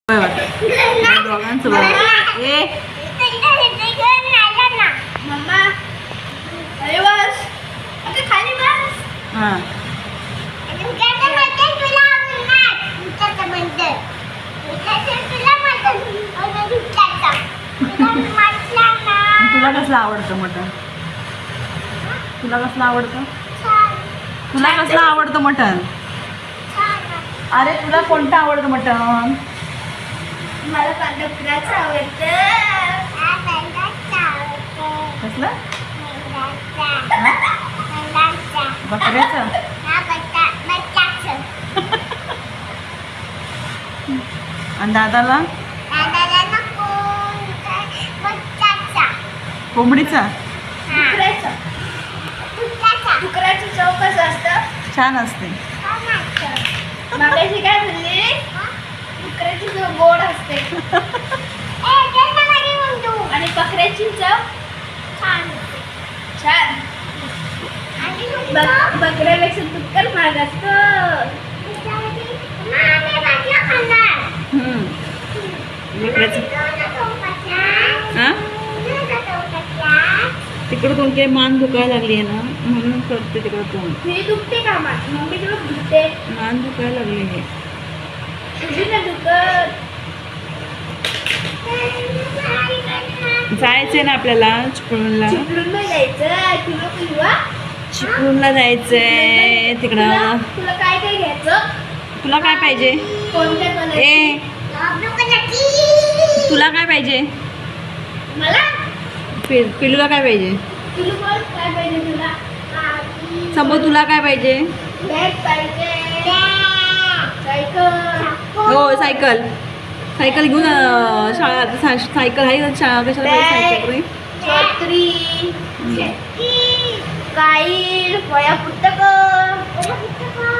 दोघांचं बघ. ए मम्मा अरे बस अगं खाली बस. हां तुला कसलं आवडतं मटण? तुला कसलं आवडतं? तुला कसलं आवडतं मटण? अरे तुला कोणतं आवडतं मटण? मला पांढरपुराचं आवडतं. कसलं? बकऱ्याचं? आणि दादाला कोंबडीचा? डुकराची चव कसं असतं? छान असते. मागाशी काय म्हणली? डुकराची चव गोड असते आणि बकऱ्याची चव छान असते. छान. बकऱ्यापेक्षा डुक्कर महाग असतं. तिकडं काही मान दुखायला लागली आहे ना, म्हणून करते तिकडं तोंड. मी दुखते का मम्मी तुला दुखते? मान दुखायला लागली आहे. तुझी ना दुखत. जायचंय ना आपल्याला चिपळूणला. चिपळूणला जायचं. चिपळूणला जायचंय तिकडं. तुला काय काय घ्यायचं? तुला काय पाहिजे? कोणत्या कलर? ए तुला काय पाहिजे? मला पिलूला काय पाहिजे? पिलू बोल काय पाहिजे तुला? समोर तुला काय पाहिजे? बॅग पाहिजे. सायकल. हो सायकल. सायकल घेऊन शाळा. सायकल आहे शाळा. कशाला पाहिजे सायकल? छत्री, काईल, वह्या, पुस्तकं.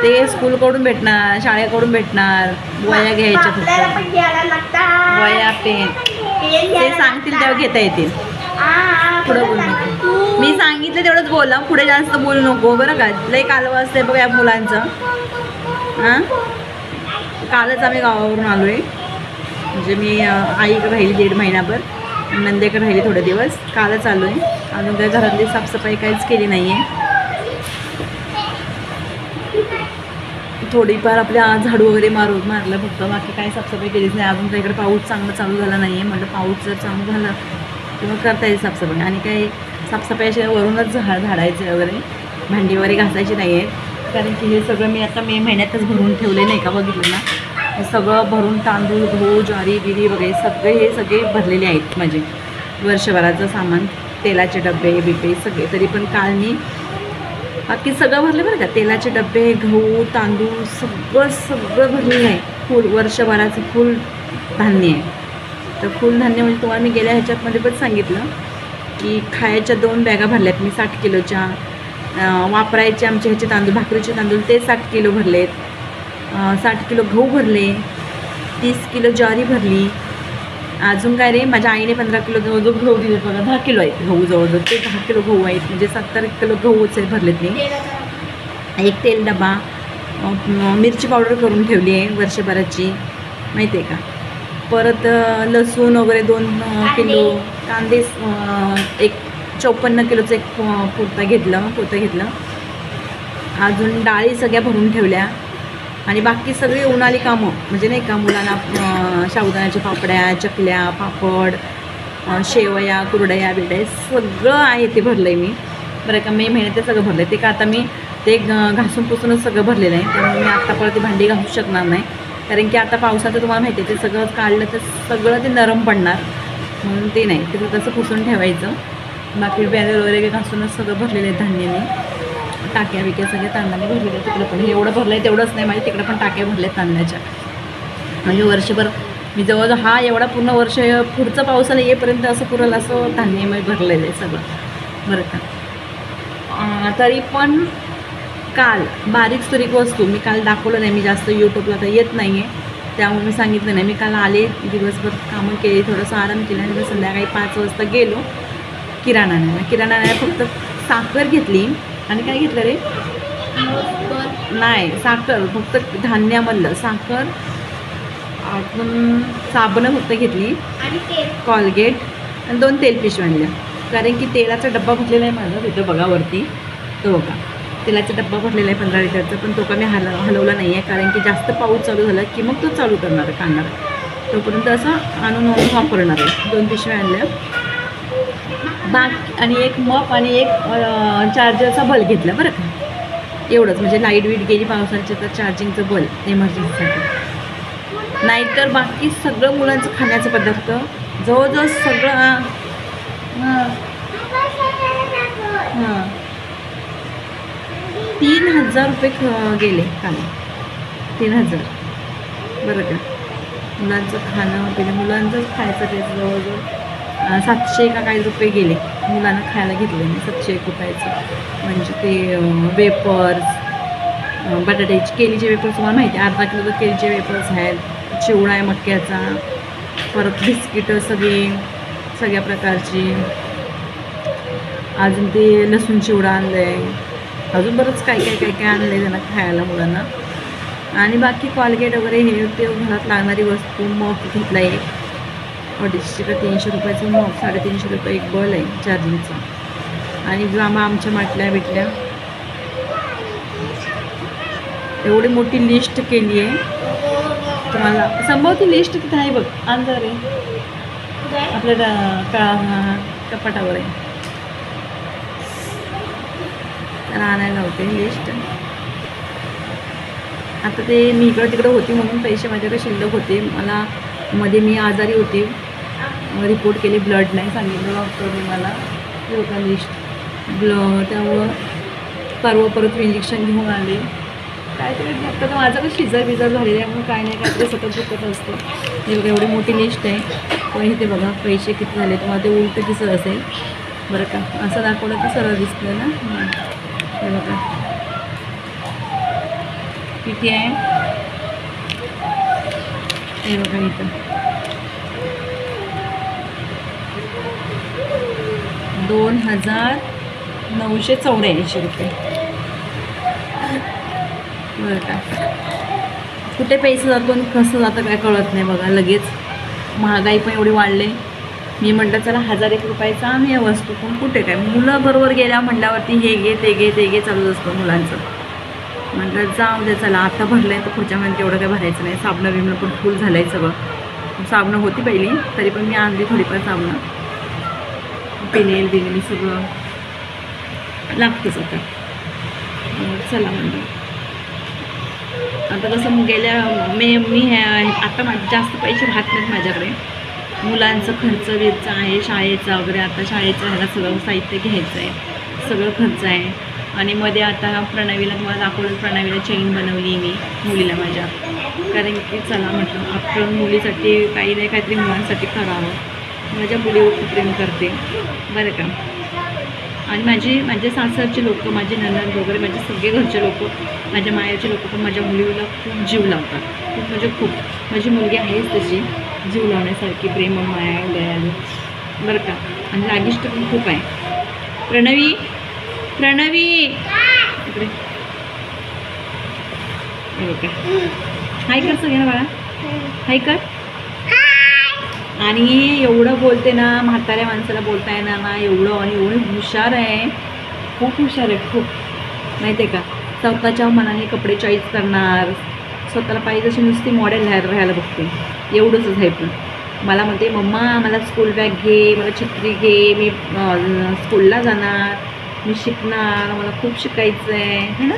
ते स्कूलकडून भेटणार, शाळेकडून भेटणार. वह्या घ्यायच्या आपल्याला फक्त. पण घ्यायला लागतात. वह्या पेन ते सांगतील तेव्हा घेता येतील. पुढं बोलू नको. मी सांगितलं तेवढंच बोला. पुढे जास्त बोलू नको बरं का. लय कालवं असते बघ या मुलांचं. हां कालच आम्ही गावावरून आलो आहे. म्हणजे मी आईकडे राहिली 1.5 महिनाभर. नंदेकडे राहिली थोडे दिवस. कालच आलो आहे. अजून काही घरातली साफसफाई काहीच केली नाही आहे. थोडीफार आपल्या झाडू वगैरे मारलं फक्त. बाकी काही साफसफाई केलीच नाही. अजून काही इकडे पाऊस चांगला चालू झाला नाही आहे. म्हटलं पाऊस जर चालू झाला किंवा करता येईल साफसफाई. आणि काही साफसफाई अशा वरूनच झाडायचे वगैरे. भांडी वगैरे घासायची नाही आहे. कारण की हे सगळं मी आता मे महिन्यातच भरून ठेवले नाही का, बघितलं ना. हे सगळं भरून तांदूळ गहू ज्वारी बिरी वगैरे हे सगळे भरलेले आहेत माझे वर्षभराचं सामान. तेलाचे डबे बिबे सगळे. तरी पण काल मी बाकी सगळं भरले बरं का. तेलाचे डबे गहू तांदूळ सगळं भरलेलं आहे. फुल वर्षभराचं फुल धान्य आहे. तर फुल धान्य म्हणजे तुम्हाला मी गेल्या ह्याच्यामध्ये पण सांगितलं की खायच्या 2 बॅगा भरल्यात मी 60 किलोच्या. वापरायचे आमचे ह्याचे तांदूळ भाकरीचे तांदूळ ते 60 किलो भरलेत. 60 किलो गहू भरले. 30 किलो ज्वारी भरली. अजून काय रे, माझ्या आईने 15 किलो जवळजवळ गहू दिले बघा. 10 किलो आहेत गहू जवळजवळ. ते 10 किलो गहू आहेत. म्हणजे 70 किलो गहूच भरलेत मी. एक तेल डबा. मिरची पावडर करून ठेवली आहे वर्षभराची, माहिती आहे का. परत लसूण वगैरे 2 किलो. कांदे एक 54 किलोचं एक पोतं घेतलं. अजून डाळी सगळ्या भरून ठेवल्या. आणि बाकी सगळी उन्हाळी कामं म्हणजे नाही का, मुलांना साबुदाण्याच्या पापड्या चकल्या पापड शेवया कुरडया बिरड्या सगळं आहे ते भरलं आहे मी बरं का. मे महिन्यात ते सगळं भरलं आहे. ते का आता मी ते घासून पुसूनच सगळं भरलेलं आहे. त्यामुळे मी आत्ता परत ती भांडी घासू शकणार नाही. कारण की आता पावसाचं तुम्हाला माहिती आहे ते सगळं काढलं तर सगळं ते नरम पडणार. म्हणून ते नाही, ते तसं पुसून ठेवायचं. बाकी बॅनर वगैरे घासूनच सगळं भरलेलं आहे धान्याने. टाक्या बिक्या सगळे तांदळाने भरलेले. तिकडं पण एवढं भरलं आहे तेवढंच नाही, माझ्या तिकडं पण टाक्या भरल्या आहेत तांदळाच्या. म्हणजे वर्षभर मी जवळजवळ हा एवढा पूर्ण वर्ष पुढचं पावसाला येईपर्यंत असं पुरेल असं धान्य मी भरलेलं आहे सगळं बरं का. तरी पण काल बारीक सुरीक वस्तू मी काल दाखवलं नाही. मी जास्त यूट्यूबला तर येत नाही आहे त्यामुळे मी सांगितलं नाही. मी काल आले दिवसभर कामं केली, थोडंसं आराम केला आणि संध्याकाळी 5 वाजता गेलो किराणाने फक्त साखर घेतली. आणि काय घेतलं रे? नाही साखर, फक्त धान्यामधलं साखर अजून साबणं फक्त घेतली, आणि तेल. कॉलगेट आणि 2 तेल पिशव्या आणल्या. कारण की तेलाचा डब्बा भरलेला आहे माझा तिथं बघा वरती, तो बघा तेलाचा डब्बा भरलेला आहे 15 लिटरचा, पण तो का मी हलवला नाही आहे. कारण की जास्त पाऊस चालू झाला की मग तो चालू करणार आहे, काढणार आहे. तोपर्यंत असं आणून वापरणार आहे. 2 पिशव्या आणल्या बाकी, आणि एक मप आणि एक चार्जरचा बल्ब घेतला बरं का. एवढंच, म्हणजे लाईट बीट गेली पावसाची तर चार्जिंगचं बल्ब इमर्जन्सीसाठी. नाहीतर बाकी सगळं मुलांचं खाण्याचं पदार्थ जवळजवळ सगळं. हां 3000 रुपये गेले काल. 3000 बरं का. मुलांचं खाणं पिणं, मुलांचंच खायचं ते जवळजवळ 700 का काही रुपये गेले. मुलांना खायला घेतले मी 701 रुपयाचं. म्हणजे ते वेपर्स, बटाट्याची केळीचे वेपर्स तुम्हाला माहिती आहे, अर्धा किलो केळीचे वेपर्स आहेत, चिवडा आहे मक्याचा, परत बिस्किटं सगळ्या प्रकारची, अजून ते लसूण चिवडा आणलं आहे, अजून बरंच काय आणलं आहे त्यांना खायला मुलांना. आणि बाकी कॉलगेट वगैरे हे ते घरात लागणारी वस्तू. मग घेतला एक 250 का 300 रुपयाचं मग, 350 रुपये एक बल आहे चार्जिंगचा. आणि जांभा आमच्या माटल्या भेटल्या. एवढी मोठी लिस्ट केली आहे तुम्हाला. संभवती लिस्ट तिथे आहे बघ, अंदर आहे आपल्या कपाटावर आहे, त्याला आणायला होते लिस्ट. आता ते मी इकडं तिकडं होती म्हणून पैसे माझ्याकडे शिल्लक होते. मला मध्ये मी आजारी होते, रिपोर्ट केले, ब्लड नाही सांगितलं डॉक्टरने मला. लोका लिस्ट त्यामुळं परत इंजेक्शन घेऊन आले. काहीतरी फक्त माझं कसं शिजर झालेलं आहे म्हणून काही नाही काहीतरी सतत दुखत असतं. हे बघा एवढी मोठी लिस्ट आहे. पण इथे बघा पैसे किती झाले, तुम्हाला ते उलटं दिसत असेल बरं का. असं दाखवलं तर सरळ दिसतं ना. हे बघा किती आहे, हे बघा इथं 2984 रुपये बरं का. कुठे पैसे जातो आणि कसं जातं काय कळत नाही बघा. लगेच महागाई पण एवढी वाढले. मी म्हटलं चला 1001 रुपयाचा आणूया वस्तू, पण कुठे काय मुलं बरोबर गेल्या म्हटल्यावरती हे घे ते घे चालूच असतं मुलांचं. म्हटलं जाऊ दे चला, आता भरलं आहे तर पुढच्या महिन्यात एवढं काय भरायचं नाही. साबणं बिबणं पण फुल झालं आहे सगळं. साबणं होती पहिली, तरी पण मी आणली थोडीफार साबणं. पेनेल बिनेल सगळं लागतंच आता. चला म्हणलं आता कसं गेल्या मी आता जास्त पैसे राहत नाहीत माझ्याकडे. मुलांचं खर्च बिर्च आहे, शाळेचा वगैरे. आता शाळेचं ह्याला सगळं साहित्य घ्यायचं आहे, सगळं खर्च आहे. आणि मध्ये आता प्रणवीला तुम्हाला दाखवलं, प्रणवीला चेन बनवली मी मुलीला माझ्या. कारण की चला म्हटलं आपण मुलीसाठी काही नाही काहीतरी मुलांसाठी करावं. माझ्या मुलीवर खूप प्रेम करते बरं का. आणि माझे सासरचे लोक, माझे नणंद वगैरे, माझे सगळे घरचे लोक, माझ्या मायाचे लोक पण माझ्या मुलीला खूप जीव लावतात. खूप म्हणजे खूप. माझी मुलगी आहेच तशी जीव लावण्यासारखी, प्रेम माया दयालू बरं का. आणि लागिष्ट पण खूप आहे. प्रणवी इकडे बरं का. हाय कर सगळ्यांना बाळा, हाय कर. आणि एवढं बोलते ना, म्हाताऱ्या माणसाला बोलता येणार ना एवढं. आणि एवढी हुशार आहे, खूप हुशार आहे खूप, माहिती आहे का. स्वतःच्या मनाने कपडे चॉईस करणार, स्वतःला पाहिजे अशी नुसती मॉडेल राहायला बघते. एवढंच आहे. पण मला म्हणते मम्मा मला स्कूल बॅग घे, मला छत्री घे, मी स्कूलला जाणार, मी शिकणार, मला खूप शिकायचं आहे ना.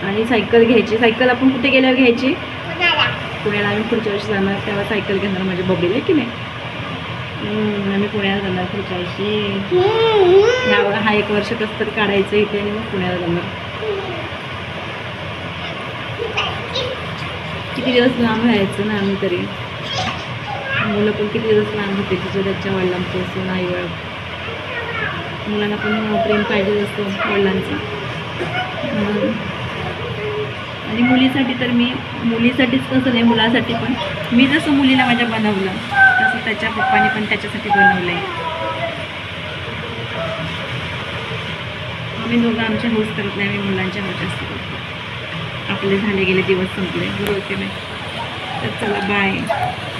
आणि सायकल घ्यायची. सायकल आपण कुठे गेल्यावर घ्यायची, पुण्याला. आम्ही पुढच्या वर्षी जाणार तेव्हा सायकल घेणार माझ्या बबीला, की नाही. आम्ही पुण्याला जाणार पुढच्या वर्षी. ह्या हा 1 वर्ष कसं तरी काढायचं इथे आणि मग पुण्याला जाणार. किती दिवस लांब राहायचं ना आम्ही तरी. मुलं पण किती दिवस लांब होते त्याच्या वडिलांपासून. आई मुलांना पण प्रेम पाहिजे असतं वडिलांचं. आणि मुलीसाठी तर मी मुलीसाठीच कसं नाही, मुलासाठी पण मी जसं मुलीला माझ्या बनवलं तसं त्याच्या पप्पाने पण त्याच्यासाठी बनवलं आहे. आम्ही दोघं आमच्या हौस करत नाही, आम्ही मुलांच्या हौस जास्त करतो. आपले झाले गेले दिवस संपले बरोबर की नाही. तर चला बाय.